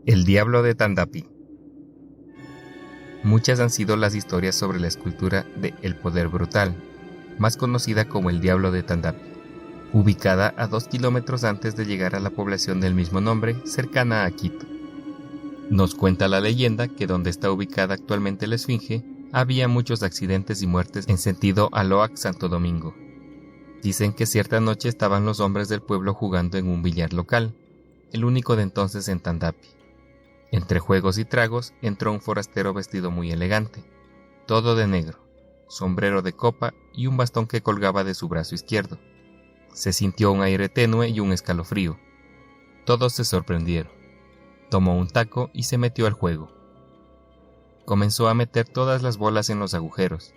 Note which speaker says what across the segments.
Speaker 1: El diablo de Tandapi. Muchas han sido las historias sobre la escultura de El Poder Brutal, más conocida como el diablo de Tandapi, ubicada a 2 kilómetros antes de llegar a la población del mismo nombre, cercana a Quito. Nos cuenta la leyenda que donde está ubicada actualmente la Esfinge, había muchos accidentes y muertes en sentido a Loac, Santo Domingo. Dicen que cierta noche estaban los hombres del pueblo jugando en un billar local, el único de entonces en Tandapi. Entre juegos y tragos entró un forastero vestido muy elegante, todo de negro, sombrero de copa y un bastón que colgaba de su brazo izquierdo. Se sintió un aire tenue y un escalofrío. Todos se sorprendieron. Tomó un taco y se metió al juego. Comenzó a meter todas las bolas en los agujeros.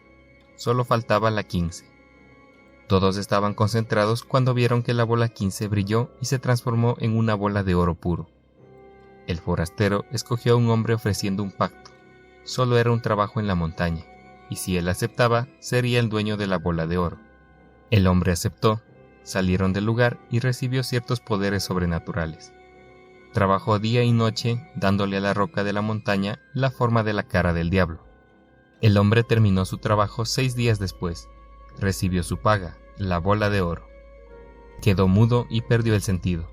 Speaker 1: Solo faltaba la 15. Todos estaban concentrados cuando vieron que la bola 15 brilló y se transformó en una bola de oro puro. El forastero escogió a un hombre ofreciendo un pacto. Solo era un trabajo en la montaña, y si él aceptaba, sería el dueño de la bola de oro. El hombre aceptó, salieron del lugar y recibió ciertos poderes sobrenaturales. Trabajó día y noche, dándole a la roca de la montaña la forma de la cara del diablo. El hombre terminó su trabajo 6 días después. Recibió su paga, la bola de oro. Quedó mudo y perdió el sentido.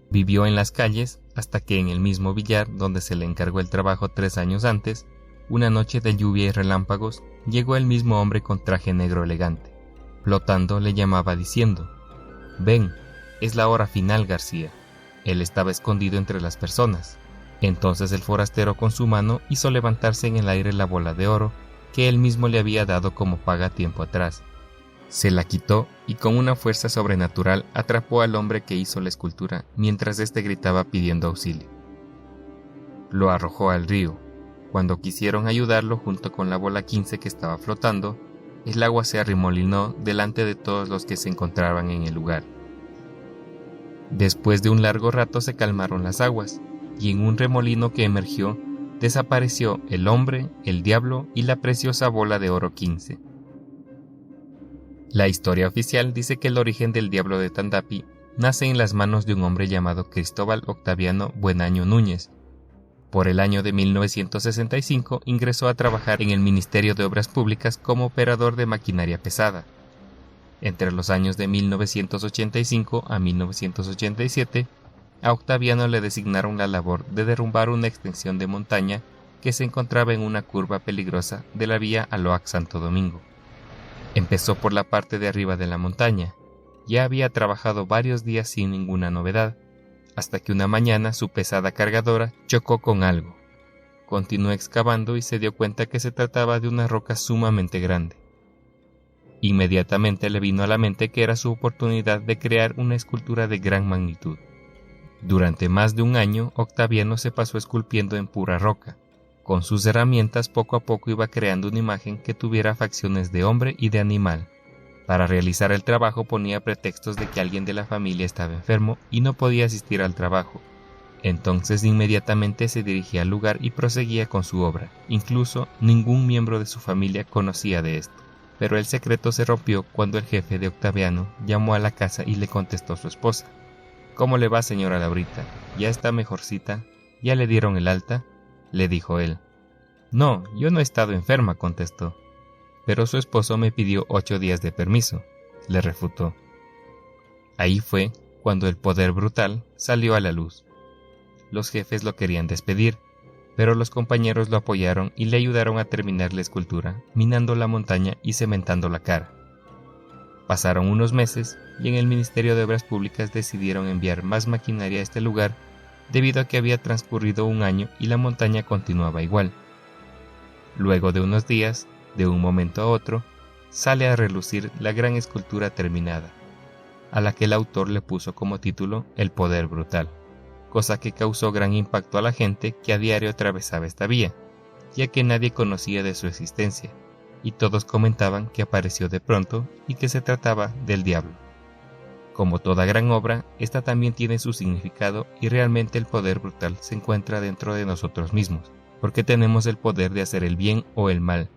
Speaker 1: Vivió en las calles hasta que en el mismo billar donde se le encargó el trabajo 3 años antes, una noche de lluvia y relámpagos, llegó el mismo hombre con traje negro elegante. Flotando le llamaba diciendo: «Ven, es la hora final, García». Él estaba escondido entre las personas. Entonces el forastero con su mano hizo levantarse en el aire la bola de oro que él mismo le había dado como paga tiempo atrás. Se la quitó y con una fuerza sobrenatural atrapó al hombre que hizo la escultura mientras éste gritaba pidiendo auxilio. Lo arrojó al río. Cuando quisieron ayudarlo junto con la bola 15 que estaba flotando, el agua se arremolinó delante de todos los que se encontraban en el lugar. Después de un largo rato se calmaron las aguas, y en un remolino que emergió, desapareció el hombre, el diablo y la preciosa bola de oro 15. La historia oficial dice que el origen del diablo de Tandapi nace en las manos de un hombre llamado Cristóbal Octaviano Buenaño Núñez. Por el año de 1965 ingresó a trabajar en el Ministerio de Obras Públicas como operador de maquinaria pesada. Entre los años de 1985 a 1987, a Octaviano le designaron la labor de derrumbar una extensión de montaña que se encontraba en una curva peligrosa de la vía a Loac, Santo Domingo. Empezó por la parte de arriba de la montaña. Ya había trabajado varios días sin ninguna novedad, hasta que una mañana su pesada cargadora chocó con algo. Continuó excavando y se dio cuenta que se trataba de una roca sumamente grande. Inmediatamente le vino a la mente que era su oportunidad de crear una escultura de gran magnitud. Durante más de un año, Octaviano se pasó esculpiendo en pura roca. Con sus herramientas poco a poco iba creando una imagen que tuviera facciones de hombre y de animal. Para realizar el trabajo ponía pretextos de que alguien de la familia estaba enfermo y no podía asistir al trabajo. Entonces inmediatamente se dirigía al lugar y proseguía con su obra. Incluso ningún miembro de su familia conocía de esto. Pero el secreto se rompió cuando el jefe de Octaviano llamó a la casa y le contestó su esposa. «¿Cómo le va, señora Laurita? ¿Ya está mejorcita? ¿Ya le dieron el alta?», le dijo él. «No, yo no he estado enferma», contestó. «Pero su esposo me pidió 8 días de permiso», le refutó. Ahí fue cuando el poder brutal salió a la luz. Los jefes lo querían despedir, pero los compañeros lo apoyaron y le ayudaron a terminar la escultura, minando la montaña y cementando la cara. Pasaron unos meses y en el Ministerio de Obras Públicas decidieron enviar más maquinaria a este lugar debido a que había transcurrido un año y la montaña continuaba igual. Luego de unos días, de un momento a otro, sale a relucir la gran escultura terminada, a la que el autor le puso como título El Poder Brutal, cosa que causó gran impacto a la gente que a diario atravesaba esta vía, ya que nadie conocía de su existencia, y todos comentaban que apareció de pronto y que se trataba del diablo. Como toda gran obra, esta también tiene su significado y realmente el poder brutal se encuentra dentro de nosotros mismos, porque tenemos el poder de hacer el bien o el mal,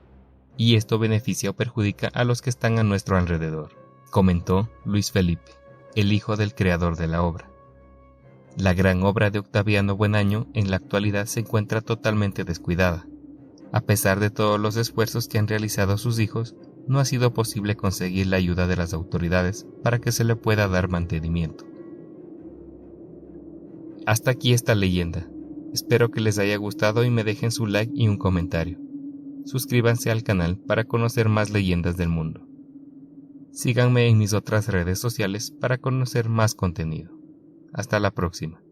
Speaker 1: y esto beneficia o perjudica a los que están a nuestro alrededor, comentó Luis Felipe, el hijo del creador de la obra. La gran obra de Octaviano Buenaño en la actualidad se encuentra totalmente descuidada. A pesar de todos los esfuerzos que han realizado sus hijos, no ha sido posible conseguir la ayuda de las autoridades para que se le pueda dar mantenimiento. Hasta aquí esta leyenda. Espero que les haya gustado y me dejen su like y un comentario. Suscríbanse al canal para conocer más leyendas del mundo. Síganme en mis otras redes sociales para conocer más contenido. Hasta la próxima.